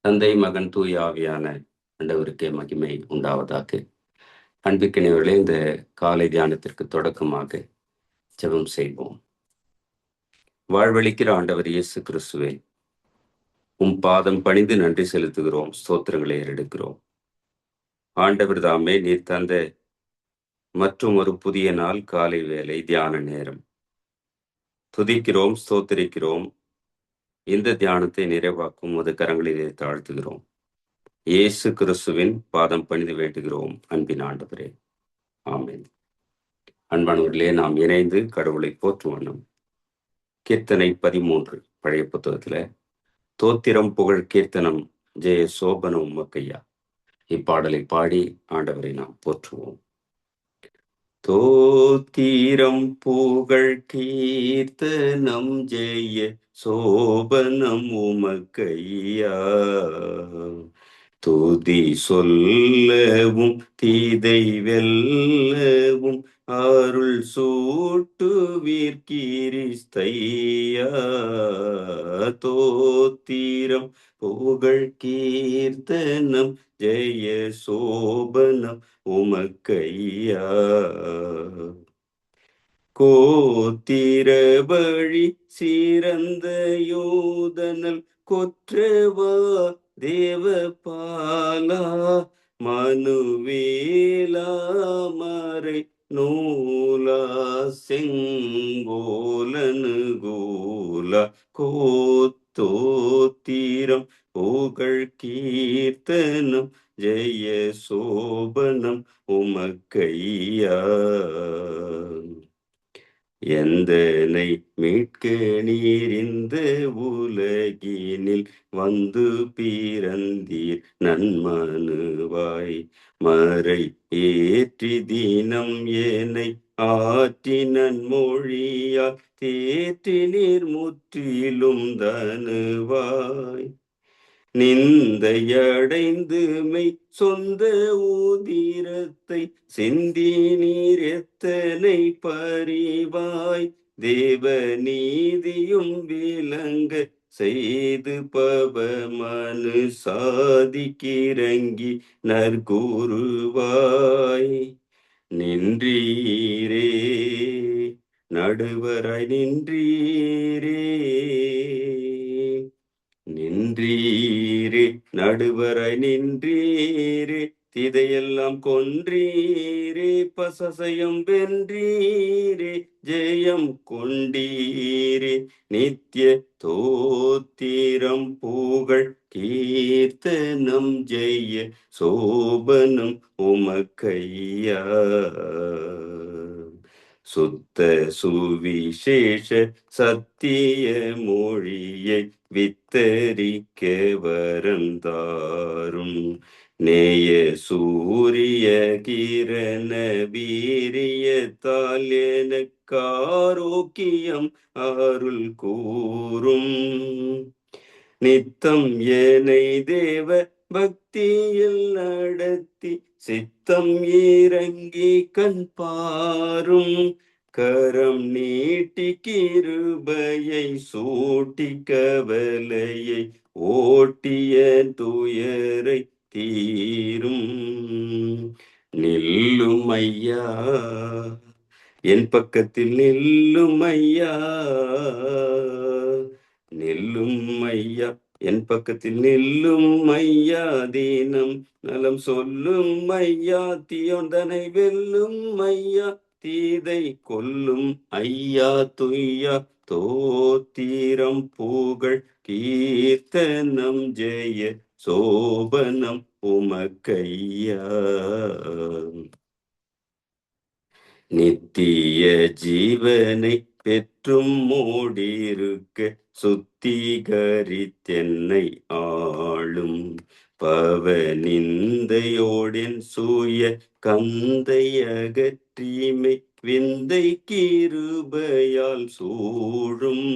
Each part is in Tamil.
தந்தை, மகன், தூய ஆவியான ஆண்டவருக்கே மகிமை உண்டாவதாக. அன்பிற்கினியவர்களே, இந்த காலை தியானத்திற்கு தொடக்கமாக ஜெபம் செய்வோம். வாழ்வளிக்கிற ஆண்டவர் இயேசு கிறிஸ்துவே, உம் பாதம் பணிந்து நன்றி செலுத்துகிறோம், ஸ்தோத்திரங்களை எடுக்கிறோம். ஆண்டவர் தாமே நீர் தந்த மற்றும் ஒரு புதிய நாள், காலை வேலை, தியான நேரம் துதிக்கிறோம், ஸ்தோத்திரிக்கிறோம். இந்த தியானத்தை நிறைவாக்கும் உமது கரங்களிலே தாழ்த்துகிறோம். இயேசு கிறிஸ்துவின் பாதம் பணிந்து வேண்டுகிறோம், அன்பின் ஆண்டவரே, ஆமென். அன்பானவர்களே, நாம் இணைந்து கடவுளை போற்றுவோம். கீர்த்தனை 13 பழைய புத்தகத்துல தோத்திரம் புகழ் கீர்த்தனம் ஜெய சோபனம் உமக்கையா, இப்பாடலை பாடி ஆண்டவரை நாம் போற்றுவோம். தோத்திரம் புகழ் கீர்த்தனம் ஜெய சோபனம் உமக்கையா, துதி சொல்லவும் தீதை வெல்லவும் அருள் சூட்டுவீர் கிறிஸ்தையா. தோத்திரம் புகழ் கீர்த்தனம் ஜெய சோபனம் உமக்கையா. கோத்திர வழி சிறந்த யோதனல் கொற்றவா தேவபாலா மனுவேலா மறை நூலா செங்கோலனு கோலா. கோத்தோத்திரம் புகழ் கீர்த்தனம் ஜெய சோபனம் உமக்கையா. எந்தனை மீட்க நீர் இந்த உலகினில் வந்து பிறந்தீர் நன்மனுவாய், மறை ஏற்றி தினம் ஏனை ஆற்றி நன்மொழியா தேற்றி நீர் முற்றிலும் தனுவாய். நிந்தையடைந்து மெய் சொந்த ஊதிரத்தை சிந்தி நீர் எத்தனை பரிவாய், தேவ நீதியும் விளங்க செய்து பவமனு சாதிக்கிறங்கி நற்குருவாய். நின்றீரே நடுவராய் நின்றீரே, நின்றீரே நடுவராய் நின்றீரே, திதையெல்லாம் கொன்றீரே, பசசயம் வென்றீரே, ஜெயம் கொண்டீரே. நித்திய தோத்திரம் புகழ் கீர்த்தனம் ஜெய சோபனம் உமக்கையா. சுத்த சுவிசேஷ சத்திய மொழியை வித்தரிக்க வரந்தாரும், நேய சூரிய கிரண வீரியத்தால் எனக்காரோக்கியம் அருள் கூறும். நித்தம் ஏனை தேவ பக்தியில் நடத்தி சித்தம் இறங்கி கண் பாரும், கரம் நீட்டி கிருபையை சூட்டி கவலையை ஓட்டிய துயரை தீரும். நில்லும் ஐயா என் பக்கத்தில், நில்லும் ஐயா, நில்லும் ஐயா என் பக்கத்தில், நில்லும் ஐயா, தீனம் நலம் சொல்லும் ஐயா, தீயோந்தனை வெல்லும் ஐயா, தீதை கொல்லும் ஐயா துய்யா. தோத்திரம் புகழ் கீர்த்தனம் ஜெய சோபனம் உமக்கையா. நித்திய ஜீவனை பெற்றும் மூடிருக்க சுத்திகரித்தென்னை ஆளும், பவனிந்தையோடின் சூய கந்தையகற்றீமை விந்தை கிருபையால் சூழும்.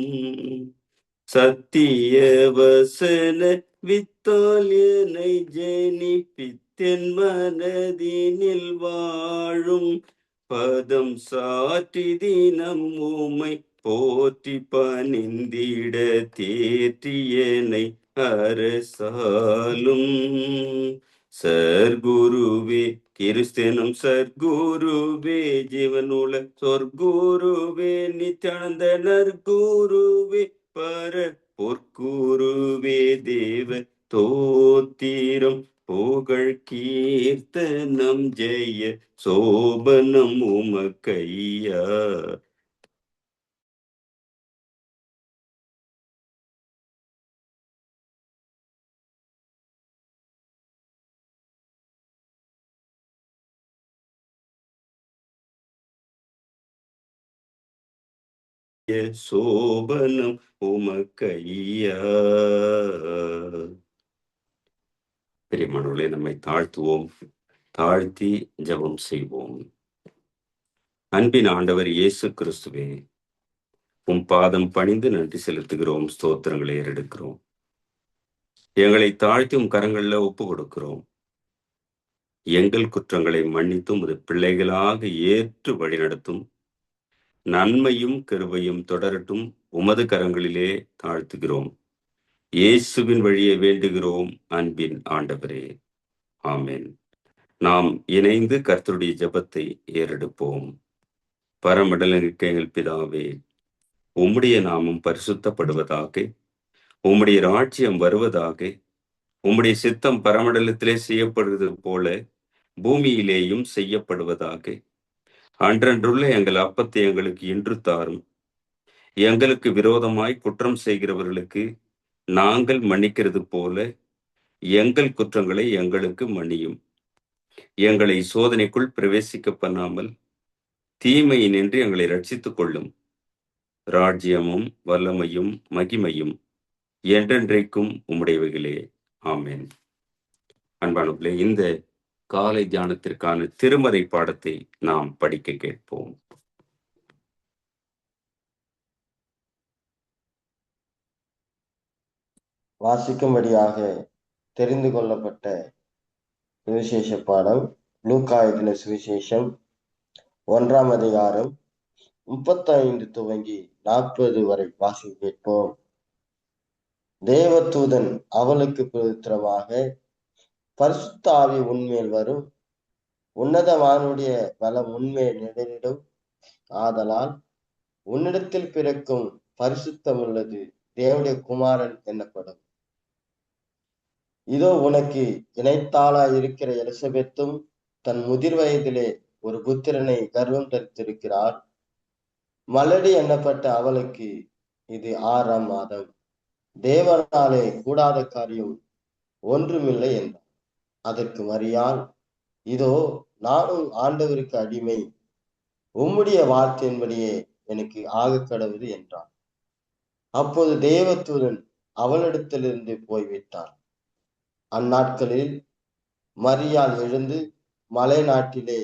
சத்திய வசன வித்தால் என்னை ஜெனிப்பித்தென் மனதினில் வாழும், பதம் சாற்றி தினம் உமை போற்றி பணிந்திட தேற்றியனை அரசாலும் சர்க்குருவே கிறிஸ்தனும் சர்க்குருவே ஜீவனுள்ள சொர்க்குருவே நித்யானந்த நற்குருவே பர பொற்குருவே தேவ தோத்திரம் புகழ் கீர்த்தனம் ஜெய சோபனம் உமக்கையா. சோபனம் உமக்கையா. பெரியமானவர்களே, நம்மை தாழ்த்துவோம், தாழ்த்தி ஜெபம் செய்வோம். அன்பின் ஆண்டவர் இயேசு கிறிஸ்துவே, உம் பாதம் பணிந்து நன்றி செலுத்துகிறோம், ஸ்தோத்திரங்களை ஏறெடுக்கிறோம். எங்களை தாழ்த்தி உம் கரங்களில் ஒப்பு கொடுக்கிறோம். எங்கள் குற்றங்களை மன்னித்தும் உமது பிள்ளைகளாக ஏற்று வழிநடத்தும். நன்மையும் கிருபையும் தொடரட்டும். உமது கரங்களிலே தாழ்த்துகிறோம். இயேசுவின் வழியை வேண்டுகிறோம், அன்பின் ஆண்டவரே. ஆமென். நாம் இணைந்து கர்த்தருடைய ஜெபத்தை ஏறெடுப்போம். பரமண்டலங்களுக்கு எங்கள் பிதாவே, உம்முடைய நாமம் பரிசுத்தப்படுவதாக, உம்முடைய ராஜ்யம் வருவதாக, உம்முடைய சித்தம் பரமண்டலத்திலே செய்யப்படுவது போல பூமியிலேயும் செய்யப்படுவதாக. அன்றன்றுள்ள எங்கள் அப்பத்தை எங்களுக்கு இன்று தாரும். எங்களுக்கு விரோதமாய் குற்றம் செய்கிறவர்களுக்கு நாங்கள் மன்னிக்கிறது போல எங்கள் குற்றங்களை எங்களுக்கு மன்னியும். எங்களை சோதனைக்குள் பிரவேசிக்க பண்ணாமல் தீமையினின்று எங்களை ரட்சித்துக் கொள்ளும். ராஜ்யமும் வல்லமையும் மகிமையும் என்றென்றைக்கும் உம்முடையவைகளே. ஆமென். அன்பானவர்களே, இந்த காலை தியானத்திற்கான திருமறை பாடத்தை நாம் படிக்க கேட்போம். வாசிக்கும்படியாக தெரிந்து கொள்ளப்பட்ட சுவிசேஷ பாடம் லூக்கா எழுதின சுவிசேஷம் 1ஆம் அதிகாரம் 35 துவங்கி 40 வரை வாசி கேட்போம். தேவதூதன் அவளுக்கு பிரதித்திரமாக, பரிசுத்த ஆவி உன்மேல் வரும், உன்னதமானுடைய பலம் உன்மேல் நிழலிடும். ஆதலால் உன்னிடத்தில் பிறக்கும் பரிசுத்தம் உள்ளது தேவனுடைய குமாரன் என்னப்படும். இதோ உனக்கு இணைத்தாளாய் இருக்கிற எலிசபெத்தும் தன் முதிர் வயதிலே ஒரு புத்திரனை கர்வம் தரித்திருக்கிறார். மலடி எண்ணப்பட்ட அவளுக்கு இது 6ஆம் மாதம். தேவனாலே கூடாத காரியம் ஒன்றுமில்லை என்றார். அதற்கு மரியாள், இதோ நானும் ஆண்டவருக்கு அடிமை, உம்முடைய வார்த்தையின்படியே எனக்கு ஆக கடவுது என்றார். அப்போது தேவதூதன் அவளிடத்திலிருந்து போய்விட்டார். அந்நாட்களில் மரியாள் எழுந்து மலை நாட்டிலே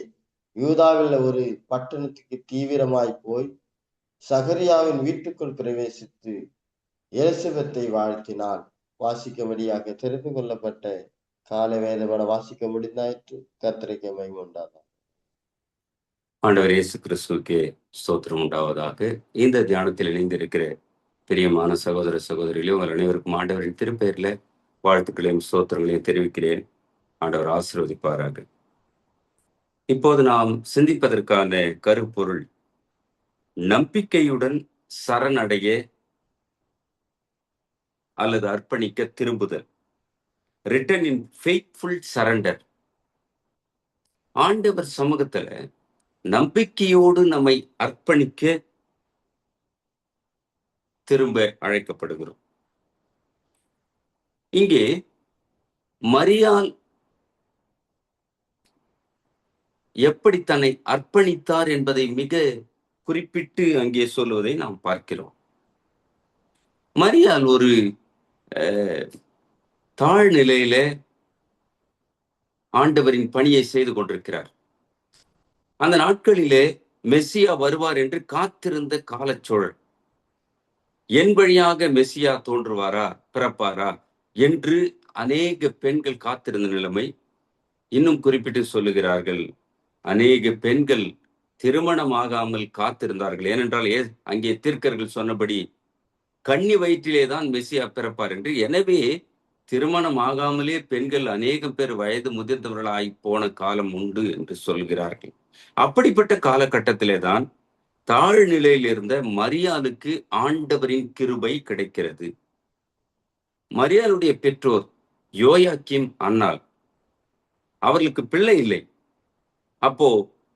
யூதாவில் ஒரு பட்டணத்துக்கு தீவிரமாய் போய் சகரியாவின் வீட்டுக்குள் பிரவேசித்து எலிசபெத்தை வாழ்த்தினாள். வாசிக்கும்படியாக தெரிந்து கொள்ளப்பட்ட காலை வேதபட வாசிக்க முடிந்தாயிற்று. கர்த்தருக்கு மகிமை உண்டாதாக. ஆண்டவர் இயேசு கிறிஸ்துவுக்கே ஸ்தோத்திரம் உண்டாவதாக. இந்த தியானத்தில் இணைந்திருக்கிற பிரியமான சகோதர சகோதரிகளே, உங்கள் அனைவருக்கும் ஆண்டவரின் திருப்பெயர்ல வாழ்த்துக்களையும் ஸ்தோத்திரங்களையும் தெரிவிக்கிறேன். ஆண்டவர் ஆசீர்வதிப்பாராக. இப்போது நாம் சிந்திப்பதற்கான கருப்பொருள், நம்பிக்கையுடன் சரணடைய அல்லது அர்ப்பணிக்க திரும்புதல். Written in faithful surrender. ஆண்டவர் சமூகத்துல நம்பிக்கையோடு நம்மை அர்ப்பணிக்க திரும்ப அழைக்கப்படுகிறோம். இங்கே மரியாள் எப்படி தன்னை அர்ப்பணித்தார் என்பதை மிக குறிப்பிட்டு அங்கே சொல்லுவதை நாம் பார்க்கிறோம். மரியாள் ஒரு தாழ்நிலையில ஆண்டவரின் பணியை செய்து கொண்டிருக்கிறார். அந்த நாட்களிலே மெஸ்ஸியா வருவார் என்று காத்திருந்த காலச்சூழல். என் வழியாக மெஸ்ஸியா தோன்றுவாரா, பிறப்பாரா என்று அநேக பெண்கள் காத்திருந்த நிலைமை. இன்னும் குறிப்பிட்டு சொல்லுகிறார்கள், அநேக பெண்கள் திருமணமாகாமல் காத்திருந்தார்கள். ஏனென்றால் அங்கே தீர்க்கர்கள் சொன்னபடி கன்னி வயிற்றிலே தான் மெசியா பிறப்பார் என்று. எனவே திருமணம் ஆகாமலே பெண்கள் அநேகம் பேர் வயது முதிர்ந்தவர்களாய் போன காலம் உண்டு என்று சொல்கிறார்கள். அப்படிப்பட்ட காலகட்டத்திலே தான் தாழ்நிலையில் இருந்த மரியாளுக்கு ஆண்டவரின் கிருபை கிடைக்கிறது. மரியாளுடைய பெற்றோர் யோயாக்கீம், அன்னாள். அவர்களுக்கு பிள்ளை இல்லை. அப்போ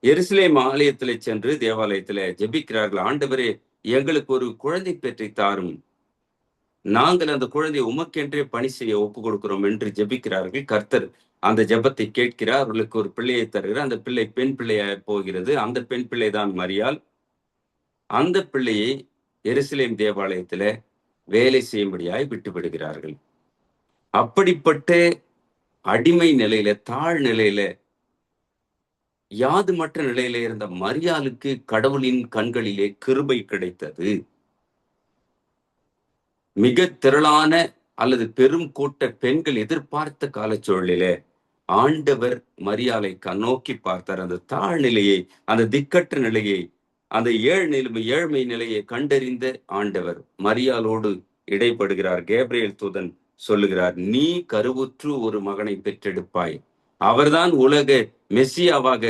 எருசலேம் ஆலயத்திலே சென்று தேவாலயத்திலே ஜெபிக்கிறார்கள். ஆண்டவரே, எங்களுக்கு ஒரு குழந்தை பெற்றை தாரும், நாங்கள் அந்த குழந்தையை உமக்கென்றே பணி செய்ய ஒப்பு கொடுக்கிறோம் என்று ஜெபிக்கிறார்கள். கர்த்தர் அந்த ஜெபத்தை கேட்கிறார். அவர்களுக்கு ஒரு பிள்ளையை தருகிறார். அந்த பிள்ளை பெண் பிள்ளையாக போகிறது. அந்த பெண் பிள்ளை தான் மரியாள். அந்த பிள்ளையை எருசலேம் தேவாலயத்தில வேலை செய்யும்படியாய் விட்டு விடுகிறார்கள். அப்படிப்பட்ட அடிமை நிலையில, தாழ் நிலையில, யாதுமற்ற நிலையில இருந்த மரியாளுக்கு கடவுளின் கண்களிலே கிருபை கிடைத்தது. மிக திரளான அல்லது பெரும் கூட்ட பெண்கள் எதிர்பார்த்த காலச்சூழலிலே ஆண்டவர் மரியாளை கண்ணோக்கி பார்த்தார். அந்த தாழ்நிலையை, அந்த திக்கற்ற நிலையை, அந்த ஏழ்மை நிலையை கண்டறிந்த ஆண்டவர் மரியாளோடு இடைப்படுகிறார். கேப்ரியேல் தூதன் சொல்லுகிறார், நீ கருவுற்று ஒரு மகனை பெற்றெடுப்பாய், அவர்தான் உலக மெசியாவாக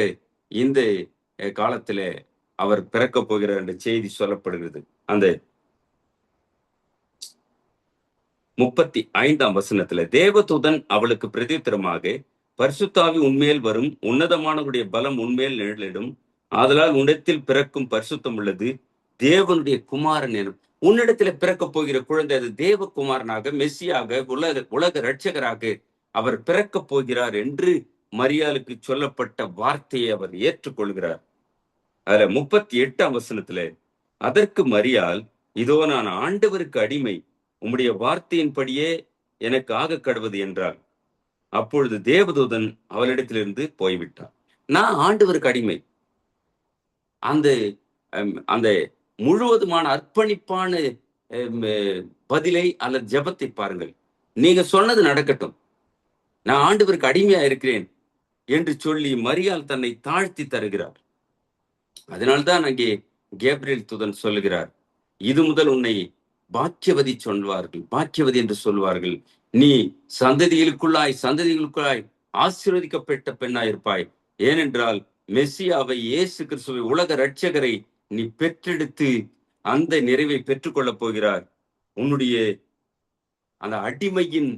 இந்த காலத்தில அவர் பிறக்கப் போகிறார் என்ற செய்தி சொல்லப்படுகிறது. அந்த 35ஆம் வசனத்துல, தேவதூதன் அவளுக்கு பிரதித்திரமாக, பரிசுத்தாவி உன்மேல் வரும், உன்னதமானவருடைய பலம் உன்மேல் நிழலிடும், ஆதலால் உன்னிடத்தில் பிறக்கும் பரிசுத்தம் உள்ளது தேவனுடைய குமாரன் எனும். உன்னிடத்துல பிறக்க போகிற குழந்தை அது தேவகுமாரனாக, மெஸ்ஸியாக, உலக இரட்சகராக அவர் பிறக்கப் போகிறார் என்று மரியாளுக்கு சொல்லப்பட்ட வார்த்தையை அவர் ஏற்றுக்கொள்கிறார். அதுல 38ஆம் வசனத்துல, அதற்கு மரியாள், இதோ நான் ஆண்டவருக்கு அடிமை, உம்முடைய வார்த்தையின்படியே எனக்கு ஆக கடவது என்றார். அப்பொழுது தேவதூதன் அவளிடத்திலிருந்து போய்விட்டார். நான் ஆண்டவருக்கு அடிமை. அந்த அந்த முழுவதுமான அர்ப்பணிப்பான பதிலை அல்லது ஜெபத்தை பாருங்கள். நீங்க சொன்னது நடக்கட்டும், நான் ஆண்டவருக்கு அடிமையா இருக்கிறேன் என்று சொல்லி மரியாள் தன்னை தாழ்த்தி தருகிறார். அதனால்தான் அங்கே கேப்ரியேல் தூதன் சொல்லுகிறார், இது முதல் உன்னை பாக்கியவதி சொல்வார்கள், பாக்கியவதி என்று சொல்வார்கள். நீ சந்ததிகளுக்குள்ளாய் ஆசீர்வதிக்கப்பட்ட பெண்ணாயிருப்பாய். ஏனென்றால் மெஸ்ஸியாவை, இயேசு கிறிஸ்துவை, உலக இரட்சகரை நீ பெற்றெடுத்து அந்த நிறைவை பெற்றுக்கொள்ளப் போகிறார். உன்னுடைய அந்த அடிமையின்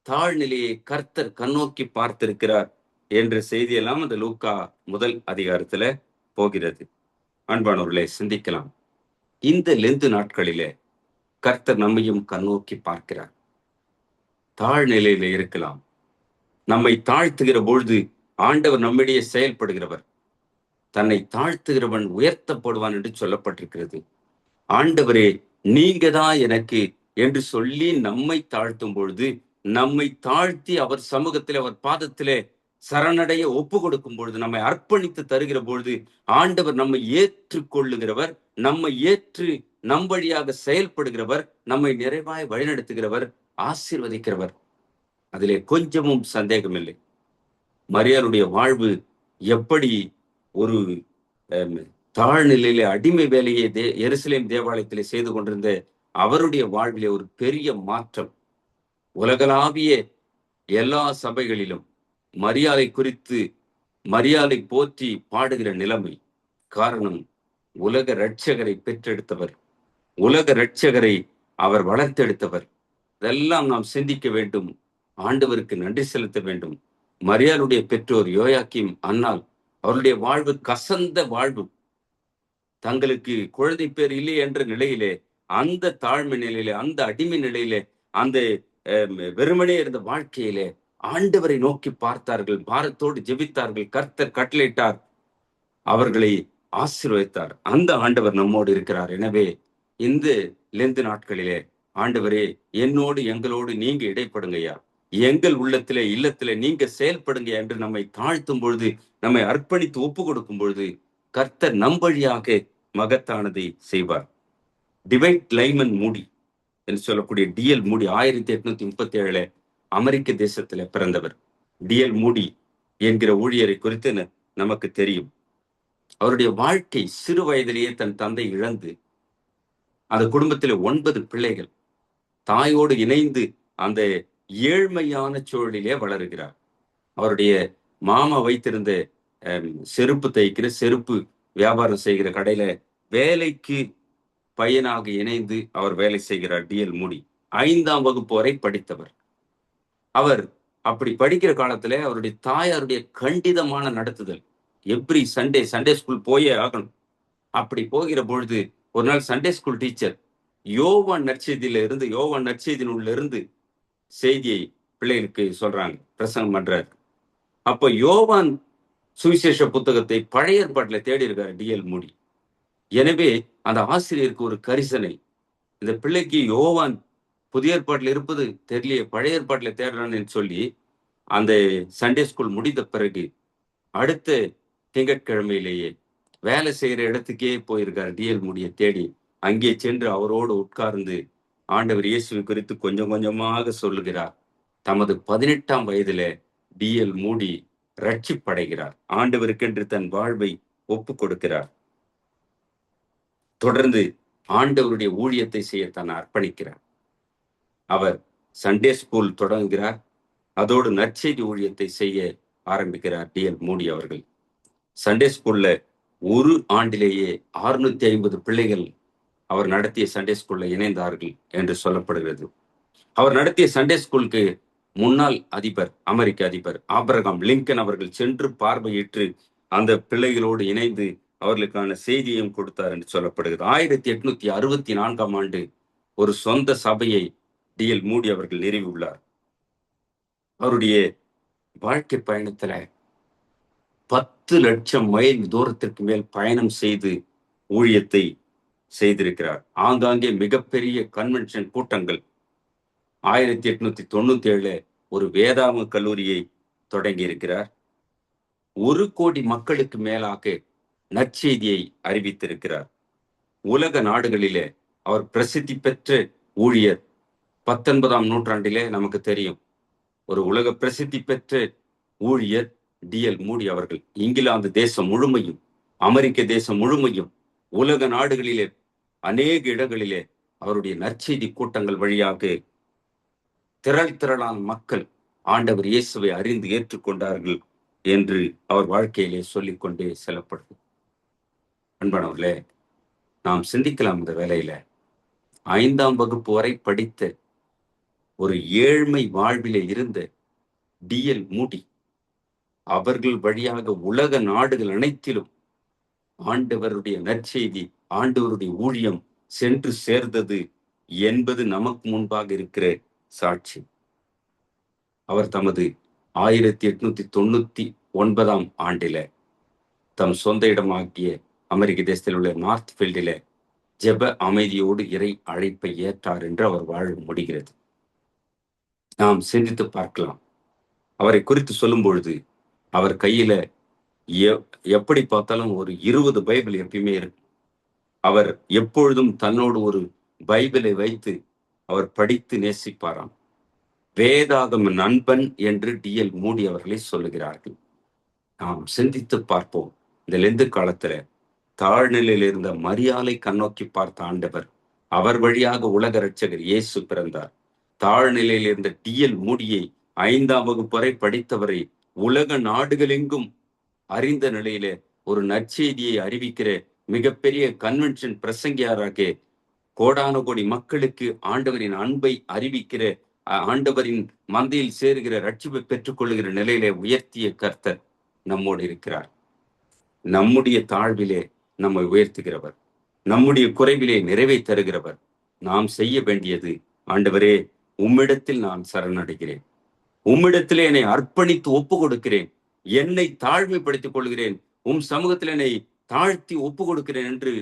தாழ்நிலையை கர்த்தர் கண்ணோக்கி பார்த்திருக்கிறார் என்ற செய்தியெல்லாம் அந்த லூக்கா 1 அதிகாரத்துல போகிறது. அன்பானவர்களே, சிந்திக்கலாம். இந்த லெந்து நாட்களிலே கர்த்தர் நம்மையும் கண்ணோக்கி பார்க்கிறார். தாழ்நிலையில இருக்கலாம். நம்மை தாழ்த்துகிற பொழுது ஆண்டவர் நம்மிடையே செயல்படுகிறவர். தன்னை தாழ்த்துகிறவன் உயர்த்தப்படுவான் என்று சொல்லப்பட்டிருக்கிறது. ஆண்டவரே, நீங்க தான் எனக்கு என்று சொல்லி நம்மை தாழ்த்தும் பொழுது, நம்மை தாழ்த்தி அவர் சமூகத்திலே, அவர் பாதத்திலே சரணடைய ஒப்பு கொடுக்கும் பொழுது, நம்மை அர்ப்பணித்து தருகிற பொழுது, ஆண்டவர் நம்மை ஏற்றுக்கொள்ளுகிறவர், நம்மை ஏற்று நம் வழியாக செயல்படுகிறவர், நம்மை நிறைவாய் வழிநடத்துகிறவர், ஆசீர்வதிக்கிறவர். அதிலே கொஞ்சமும் சந்தேகம் இல்லை. மரியாளுடைய வாழ்வு எப்படி ஒரு தாழ்நிலையிலே அடிமை வேலையை எருசலேம் தேவாலயத்திலே செய்து கொண்டிருந்த அவருடைய வாழ்விலே ஒரு பெரிய மாற்றம். உலகளாவிய எல்லா சபைகளிலும் மரியாதை குறித்து, மரியாதை போற்றி பாடுகிற நிலைமை. காரணம், உலக இரட்சகரை பெற்றெடுத்தவர், உலக இரட்சகரை அவர் வளர்த்தெடுத்தவர். இதெல்லாம் நாம் சிந்திக்க வேண்டும், ஆண்டவருக்கு நன்றி செலுத்த வேண்டும். மரியாளுடைய பெற்றோர் யோயாக்கீம், அன்னாள், அவருடைய வாழ்வு கசந்த வாழ்வு. தங்களுக்கு குழந்தை பேர் இல்லை என்ற நிலையிலே, அந்த தாழ்மை நிலையிலே, அந்த அடிமை நிலையிலே, அந்த வெறுமனே இருந்த வாழ்க்கையிலே ஆண்டவரை நோக்கி பார்த்தார்கள், பாரத்தோடு ஜெபித்தார்கள். கர்த்தர் கட்டளையிட்டார், அவர்களை ஆசீர்வதித்தார். அந்த ஆண்டவர் நம்மோடு இருக்கிறார். எனவே இந்த லெந்து நாட்களிலே, ஆண்டவரே, என்னோடு எங்களோடு நீங்க இடைப்படுங்கய்யா, எங்கள் உள்ளத்திலே இல்லத்திலே நீங்க செயல்படுங்க என்று நம்மை தாழ்த்தும் பொழுது, நம்மை அர்ப்பணித்து ஒப்பு கொடுக்கும் பொழுது, கர்த்தர் நம் வழியாக மகத்தானதை செய்வார். டிவைட் லைமன் மூடி என்று சொல்லக்கூடிய டிஎல் மூடி 1837 அமெரிக்க தேசத்துல பிறந்தவர். டிஎல் மூடி என்கிற ஊழியரை குறித்து நமக்கு தெரியும். அவருடைய வாழ்க்கை, சிறு வயதிலேயே தன் தந்தை இழந்து அந்த குடும்பத்தில் 9 பிள்ளைகள். தாயோடு இணைந்து அந்த ஏழ்மையான சூழலிலே வளருகிறார். அவருடைய மாமா வைத்திருந்த செருப்பு தைக்கிற, செருப்பு வியாபாரம் செய்கிற கடையில வேலைக்கு பையனாக இணைந்து அவர் வேலை செய்கிறார். டிஎல் மூடி 5ஆம் வகுப்பு வரை படித்தவர். அவர் அப்படி படிக்கிற காலத்துல அவருடைய தாயாருடைய கண்டிதமான நடத்துதல், எவ்ரி சண்டே ஸ்கூல் போயே ஆகணும். அப்படி போகிற பொழுது ஒரு நாள் சண்டே ஸ்கூல் டீச்சர் யோவான் நற்செய்தியில இருந்து செய்தியை பிள்ளைகளுக்கு சொல்றாங்க, பிரசங்கம் பண்றாரு. அப்ப யோவான் சுவிசேஷ புத்தகத்தை பழைய ஏற்பாட்டில் தேடி இருக்காரு டிஎல் மூடி. எனவே அந்த ஆசிரியருக்கு ஒரு கரிசனை, இந்த பிள்ளைக்கு யோவான் புதிய ஏற்பாட்டில் இருப்பது தெரியலையே, பழைய ஏற்பாட்டில் தேடுறான்னு சொல்லி அந்த சண்டே ஸ்கூல் முடிந்த பிறகு அடுத்த திங்கட்கிழமையிலேயே வேலை செய்யற இடத்துக்கே போயிருக்காரு டிஎல் மூடியை தேடி. அங்கே சென்று அவரோடு உட்கார்ந்து ஆண்டவர் இயேசுவை குறித்து கொஞ்சம் கொஞ்சமாக சொல்லுகிறார். தமது 18ஆம் வயதில டிஎல் மூடி ரட்சிப்படைகிறார். ஆண்டவருக்கென்று தன் வாழ்வை ஒப்பு கொடுக்கிறார். தொடர்ந்து ஆண்டவருடைய ஊழியத்தை செய்ய தான் அர்ப்பணிக்கிறார். அவர் சண்டே ஸ்கூல் தொடங்குகிறார். அதோடு நற்செய்தி ஊழியத்தை செய்ய ஆரம்பிக்கிறார் டிஎல் மூடி அவர்கள். சண்டே ஸ்கூல்ல ஒரு ஆண்டிலேயே 650 பிள்ளைகள் அவர் நடத்திய சண்டே ஸ்கூல்ல இணைந்தார்கள் என்று சொல்லப்படுகிறது. அவர் நடத்திய சண்டே ஸ்கூலுக்கு முன்னாள் அதிபர், அமெரிக்க அதிபர் ஆபிரகாம் லிங்கன் அவர்கள் சென்று பார்வையிட்டு அந்த பிள்ளைகளோடு இணைந்து அவர்களுக்கான செய்தியையும் கொடுத்தார் என்று சொல்லப்படுகிறது. 1864ஆம் ஆண்டு ஒரு சொந்த சபையை டிஎல் மூடி அவர்கள் நிறுவியுள்ளார். அவருடைய வாழ்க்கை பயணத்துல 10 லட்சம் மைல் தூரத்திற்கு மேல் பயணம் செய்து ஊழியத்தை செய்திருக்கிறார். ஆங்காங்கே மிகப்பெரிய கன்வென்ஷன் கூட்டங்கள். 1897 ஒரு வேதாம கல்லூரியை தொடங்கி இருக்கிறார். 1 கோடி மக்களுக்கு மேலாக நற்செய்தியை அறிவித்திருக்கிறார். உலக நாடுகளிலே அவர் பிரசித்தி பெற்ற ஊழியர். 19ஆம் நூற்றாண்டிலே நமக்கு தெரியும், ஒரு உலக பிரசித்தி பெற்ற ஊழியர் டிஎல் மூடி அவர்கள். இங்கிலாந்து தேசம் முழுமையும், அமெரிக்க தேசம் முழுமையும், உலக நாடுகளிலே அநேக இடங்களிலே அவருடைய நற்செய்தி கூட்டங்கள் வழியாக திரளான மக்கள் ஆண்டவர் இயேசுவை அறிந்து ஏற்றுக்கொண்டார்கள் என்று அவர் வாழ்க்கையிலே சொல்லிக்கொண்டே செல்லப்படுது. அன்பானவர்களே, நாம் சிந்திக்கலாம். இந்த வேளையில 5ஆம் வகுப்பு வரை படித்த ஒரு ஏழ்மை வாழ்விலே இருந்த டிஎல் மூடி அவர்கள் வழியாக உலக நாடுகள் அனைத்திலும் ஆண்டவருடைய நற்செய்தி, ஆண்டவருடைய ஊழியம் சென்று சேர்ந்தது என்பது நமக்கு முன்பாக இருக்கிற சாட்சி. அவர் தமது 1899ஆம் ஆண்டில தம் சொந்த இடமாகிய அமெரிக்க தேசத்தில் உள்ள நார்த் ஃபீல்டில ஜெப அமைதியோடு இறை அழைப்பை ஏற்றார் என்று அவர் வாழ முடிகிறது. நாம் சிந்தித்து பார்க்கலாம். அவரை குறித்து சொல்லும் பொழுது அவர் கையில எப்படி பார்த்தாலும் ஒரு 20 பைபிள் எப்பயுமே இருக்கு. அவர் எப்பொழுதும் தன்னோடு ஒரு பைபிளை வைத்து அவர் படித்து நேசிப்பாராம். வேதாகம நண்பன் என்று டிஎல் மூடி அவர்களை சொல்லுகிறார்கள். நாம் சிந்தித்து பார்ப்போம். இந்த லெந்து காலத்துல தாழ்நிலையில் இருந்த மரியாளை கண்ணோக்கி பார்த்த ஆண்டவர், அவர் வழியாக உலக இரட்சகர் இயேசு பிறந்தார். தாழ்நிலையில் இருந்த டிஎல் மூடியை 5ஆம் வகுப்பு வரை படித்தவரை உலக நாடுகளெங்கும் அறிந்த நிலையில ஒரு நற்செய்தியை அறிவிக்கிற மிகப்பெரிய கன்வென்ஷன் பிரசங்கியாராக கோடான கோடி மக்களுக்கு ஆண்டவரின் அன்பை அறிவிக்கிற, ஆண்டவரின் மந்தையில் சேருகிற, ரட்சிப்பை பெற்றுக் கொள்ளுகிற நிலையிலே உயர்த்திய கர்த்தர் நம்மோடு இருக்கிறார். நம்முடைய தாழ்விலே நம்மை உயர்த்துகிறவர், நம்முடைய குறைவிலே நிறைவை தருகிறவர். நாம் செய்ய வேண்டியது, ஆண்டவரே உம்மிடத்தில் நான் சரணடைகிறேன், உம்மிடத்திலே என்னை அர்ப்பணித்து ஒப்பு கொடுக்கிறேன், என்னை தாழ்மைப்படுத்திக் கொள்கிறேன், உம் சமூகத்தில் என்னை தாழ்த்தி ஒப்பு கொடுக்கிறேன் என்று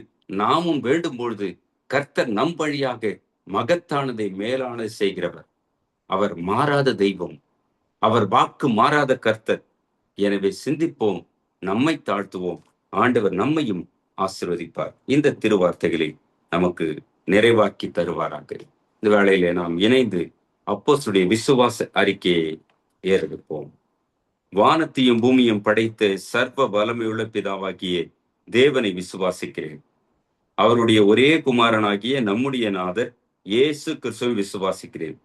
நாமும் வேண்டும் பொழுது கர்த்தர் நம் வழியாக மகத்தானதை மேலானதை செய்கிறவர். அவர் மாறாத தெய்வம், அவர் வாக்கு மாறாத கர்த்தர். எனவே சிந்திப்போம், நம்மை தாழ்த்துவோம், ஆண்டவர் நம்மையும் ஆசீர்வதிப்பார். இந்த திருவார்த்தைகளை நமக்கு நிறைவாக்கி தருவாராக. இந்த வேளையிலே நாம் இணைந்து அப்போஸ்தலருடைய விசுவாச அறிக்கையை ஏறெடுப்போம். வானத்தையும் பூமியும் படைத்த சர்வ வல்லமையுள்ள பிதாவாகிய தேவனை விசுவாசிக்கிறேன். அவருடைய ஒரே குமாரனாகிய நம்முடைய நாதர் இயேசு கிறிஸ்துவை விசுவாசிக்கிறேன்.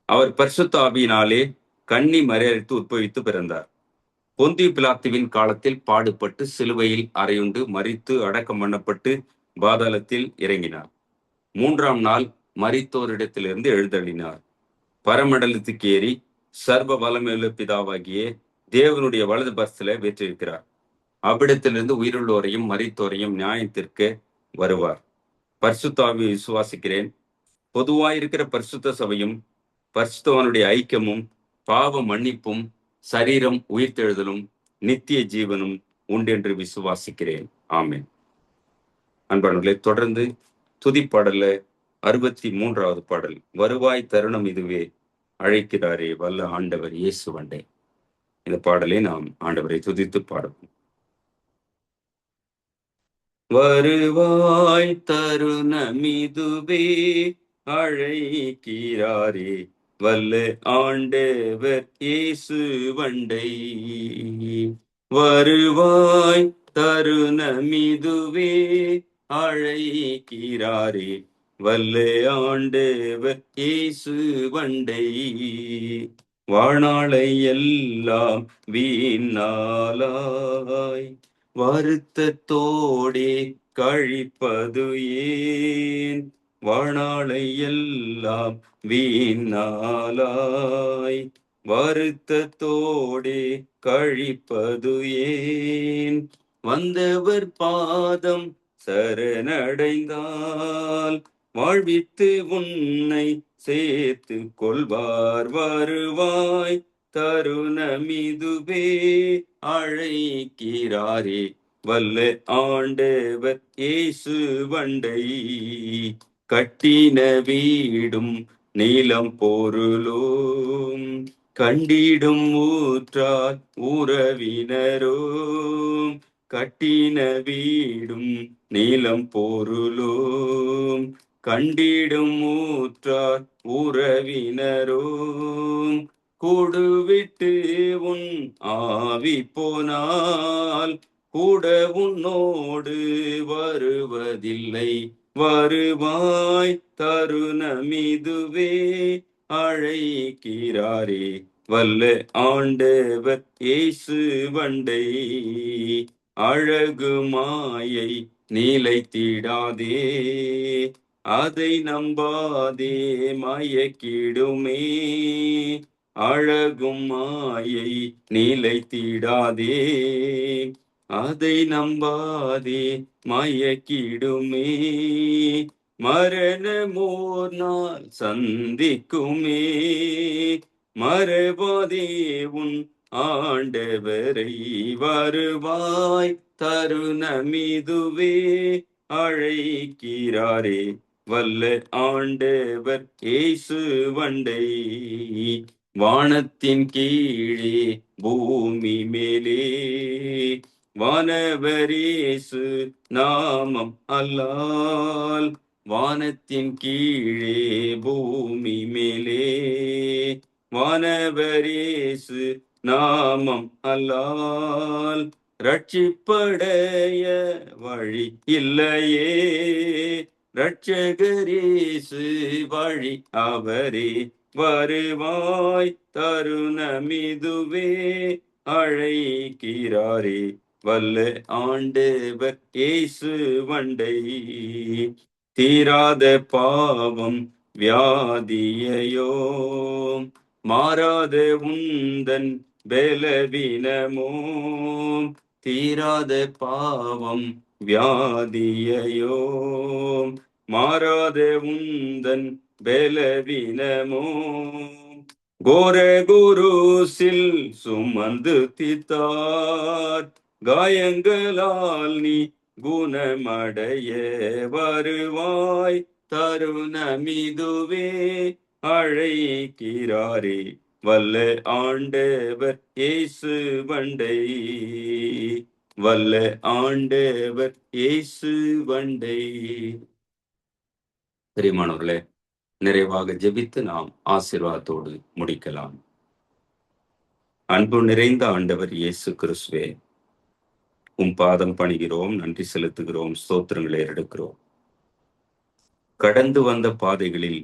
அவர் பரிசுத்த ஆவியினாலே கன்னி மறையறுத்து உட்பவித்து பிறந்தார். பொந்தியு பிலாத்துவின் காலத்தில் பாடுபட்டு சிலுவையில் அறையுண்டு மரித்து அடக்கம் பண்ணப்பட்டு பாதாளத்தில் இறங்கினார். 3ஆம் நாள் மரித்தோரிடத்திலிருந்து எழுந்தள்ளினார். பரமண்டலத்துக்கு ஏறி சர்வ வல்லமையுள்ள பிதாவாகிய தேவனுடைய வலது பரிசில வீற்றிருக்கிறார். அவ்விடத்திலிருந்து உயிருள்ளோரையும் மரித்தோரையும் நியாயத்திற்கு வருவார். பரிசுத்த ஆவியை விசுவாசிக்கிறேன். பொதுவாயிருக்கிற பரிசுத்த சபையும் பரிசுத்தவானுடைய ஐக்கியமும் பாவ மன்னிப்பும் சரீரம் உயிர்த்தெழுதலும் நித்திய ஜீவனும் உண்டென்று விசுவாசிக்கிறேன். ஆமென். அன்பானவர்களே, தொடர்ந்து துதிப்பாடல்ல 63வது பாடல், வருவாய் தருணம் இதுவே அழைக்கிறாரே வல்ல ஆண்டவர் இயேசு வண்டே. இந்த பாடலை நாம் ஆண்டவரை துதித்து பாடுவோம். வருவாய் தருணமிதுவே அழைக்கிறாரே வல்ல ஆண்டவர் இயேசு வண்டை. வருவாய் தருணமிதுவே அழைக்கிறாரே வல்ல ஆண்டவர் இயேசு வண்டை. வாழ்நாளை எல்லாம் வீணாலாய் வருத்தத்தோடே கழிப்பது ஏன்? வாழ்நாளை எல்லாம் வீணாலாய் வருத்தத்தோடே கழிப்பது ஏன்? வந்தவர் பாதம் சரணடைந்தால் வாழ்வித்து உன்னை சேர்த்து கொள்வார். வருவாய் தருணமிதுவே அழைக்கிறாரே வல்ல ஆண்டவர் இயேசு வண்டை. கட்டின வீடும் நீலம் பொருளும் கண்டிடும் ஊற்றார் உறவினரும். கட்டின வீடும் நீலம் பொருளும் கண்டிடும் ஊற்றார் உறவினரும். கூடுவிட்டு உன் ஆவி போனால் கூட உன்னோடு வருவதில்லை. வருவாய் தருணமிதுவே அழைக்கிறாரே வல்ல ஆண்டவர் இயேசு வண்டை. அழகு மாயை நிலைத்திடாதே, அதை நம்பாதே மயக்கிடுமே. அழகும் மாயை நிலைத்திடாதே, அதை நம்பாதே மயக்கிடுமே. மரணமோர் நாள் சந்திக்குமே, மறவாதே உன் ஆண்டவரை. வருவாய் தருணமிதுவே அழைக்கிறாரே வல்ல ஆண்டவர் இயேசு வண்டை. வானத்தின் கீழே பூமி மேலே வானவர் இயேசு நாமம் அல்லால். வானத்தின் கீழே பூமி மேலே வானவர் இயேசு நாமம் அல்லால். ரட்சிப்படைய வழி இல்லையே, ரட்சகர் இயேசு வழி அவரே. வருவாய் தருணமிதுவே அழைக்கிறாரே வல்ல ஆண்டவர் இயேசு வண்டை. தீராத பாவம் வியாதியையோ மாறாத உந்தன் பலவீனமோ. தீராத பாவம் வியாதியையோ மாறாத உந்தன் பலவீனமோ. கோர குருசில் சுமந்து தீர்த்தார் காயங்களால் நீ குணமடைய. வருவாய் தருணமிதுவே அழைக்கிறாரே வல்ல ஆண்டவர் இயேசு வண்டை. வல்ல ஆண்டவர் இயேசு வண்டை. பிரியமானவர்களே, நிறைவாக ஜெபித்து நாம் ஆசீர்வாதத்தோடு முடிக்கலாம். அன்பு நிறைந்த ஆண்டவர் இயேசு கிறிஸ்துவே, உம் பாதம் பணிகிறோம், நன்றி செலுத்துகிறோம், ஸ்தோத்திரங்களை எடுக்கிறோம். கடந்து வந்த பாதைகளில்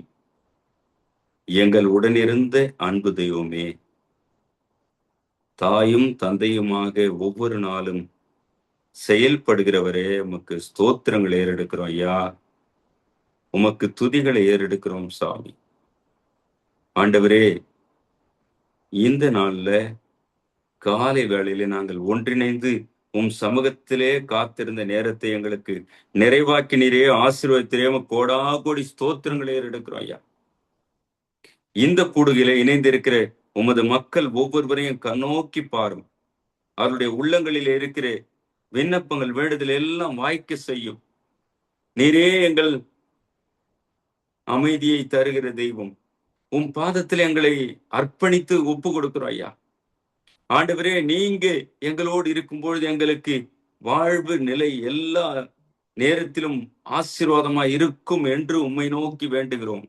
எங்கள் உடனிருந்த அன்பு தெய்வமே, தாயும் தந்தையுமாக ஒவ்வொரு நாளும் செயல்படுகிறவரே, உமக்கு ஸ்தோத்திரங்களை ஏறெடுக்கிறோம் ஐயா. உமக்கு துதிகளை ஏறெடுக்கிறோம் சாமி. ஆண்டவரே, இந்த நாள்ல காலை வேளையிலே நாங்கள் ஒன்றிணைந்து உம் சமூகத்திலே காத்திருந்த நேரத்தை எங்களுக்கு நிறைவாக்கினீரே, ஆசீர்வதித்திரே. கோடா கோடி ஸ்தோத்திரங்களை ஏறெடுக்கிறோம் ஐயா. இந்த கூடுகையில இணைந்திருக்கிற உமது மக்கள் ஒவ்வொருவரையும் கண்ணோக்கி பாரும். அவருடைய உள்ளங்களில் இருக்கிற விண்ணப்பங்கள், வேண்டுதல் எல்லாம் வாய்க்க செய்யும். நீரே எங்கள் அமைதியை தருகிற தெய்வம். உம் பாதத்தில் எங்களை அர்ப்பணித்து ஒப்பு கொடுக்கிறோம் ஐயா. ஆண்டவரே, நீங்க எங்களோடு இருக்கும் பொழுது எங்களுக்கு வாழ்வு நிலை எல்லா நேரத்திலும் ஆசீர்வாதமாய் இருக்கும் என்று உம்மை நோக்கி வேண்டுகிறோம்.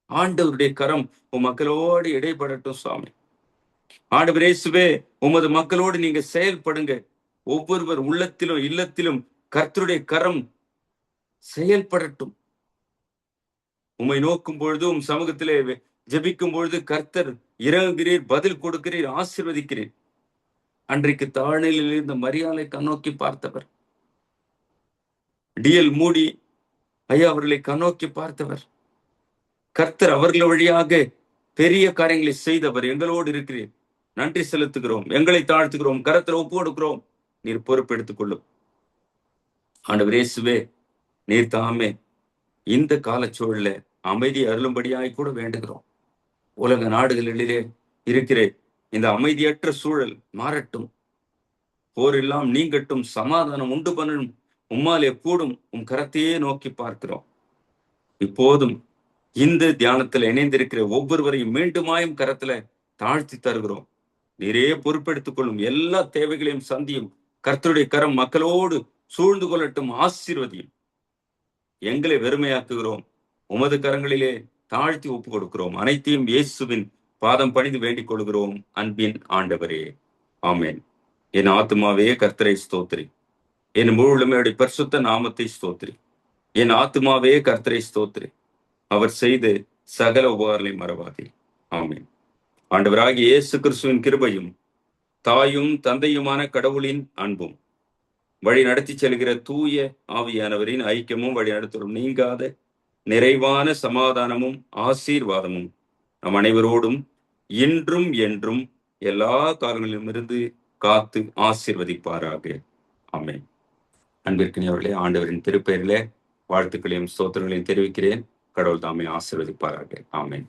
ஆண்டவருடைய கரம் உம் மக்களோடு இடைப்படட்டும் சுவாமி. ஆண்டவரே இயேசுவே, உமது மக்களோடு நீங்க செயல்படுங்க. ஒவ்வொருவர் உள்ளத்திலும் இல்லத்திலும் கர்த்தருடைய கரம் செயல்படட்டும். உம்மை நோக்கும் பொழுது, உம் சமூகத்திலே ஜெபிக்கும் பொழுது கர்த்தர் இறங்குகிறீர், பதில் கொடுக்கிறீர், ஆசீர்வதிக்கிறீர். அன்றைக்கு தாழ்நிலையில் இருந்த மரியாதை கண்ணோக்கி பார்த்தவர், டிஎல் மூடி ஐயா அவர்களை கண்ணோக்கி பார்த்தவர். கர்த்தர் அவர்கள் வழியாக பெரிய காரியங்களை செய்தவர். எங்களோடு இருக்கிறீர், நன்றி செலுத்துகிறோம், எங்களை தாழ்த்துகிறோம், கரத்தில் ஒப்பு கொடுக்கிறோம். நீர் பொறுப்பெடுத்துக் கொள்ளும். ஆண்டவர் இயேசுவே, நீர் தாமே இந்த காலச்சூழல அமைதி அருளும்படியாய் கூட வேண்டுகிறோம். உலக நாடுகளிலே இருக்கிற இந்த அமைதியற்ற சூழல் மாறட்டும், போர் எல்லாம் நீங்கட்டும், சமாதானம் உண்டு பண்ணணும். உம்மாலே கூடும், உம் கரத்தையே நோக்கி பார்க்கிறோம். இப்போதும் இந்த தியானத்துல இணைந்திருக்கிற ஒவ்வொருவரையும் மீண்டுமாயும் கரத்துல தாழ்த்தி தருகிறோம். நீரே பொறுப்பெடுத்துக் கொள்ளும், எல்லா தேவைகளையும் சந்தியும். கர்த்தருடைய கரம் மக்களோடு சூழ்ந்து கொள்ளட்டும், ஆசீர்வதியும். எங்களை வெறுமையாக்குகிறோம், உமது கரங்களிலே தாழ்த்தி ஒப்பு கொடுக்கிறோம். அனைத்தையும் இயேசுவின் பாதம் பணிந்து வேண்டிக் கொள்கிறோம் அன்பின் ஆண்டவரே, ஆமேன். என் ஆத்துமாவே கர்த்தரை ஸ்தோத்திரி, என் முழுமையுடைய பரிசுத்த நாமத்தை ஸ்தோத்திரி. என் ஆத்துமாவே கர்த்தரை ஸ்தோத்திரி, அவர் செய்த சகல உபகாரங்களை மறவாதே. ஆமேன். ஆண்டவராகிய இயேசு கிறிஸ்துவின் கிருபையும் தாயும் தந்தையுமான கடவுளின் அன்பும் வழி நடத்தி செல்கிற தூய ஆவியானவரின் ஐக்கியமும் வழி நடத்தலும் நீங்காத நிறைவான சமாதானமும் ஆசீர்வாதமும் நம் அனைவரோடும் இன்றும் என்றும் எல்லா காலங்களிலும் இருந்து காத்து ஆசீர்வதிப்பாராக. ஆமென். அன்பிற்கினியவர்களே, ஆண்டவரின் திருப்பெயரிலே வாழ்த்துக்களையும் ஸ்தோத்திரங்களையும் தெரிவிக்கிறேன். கடவுள் தாமே ஆசீர்வதிப்பாராக. ஆமென்.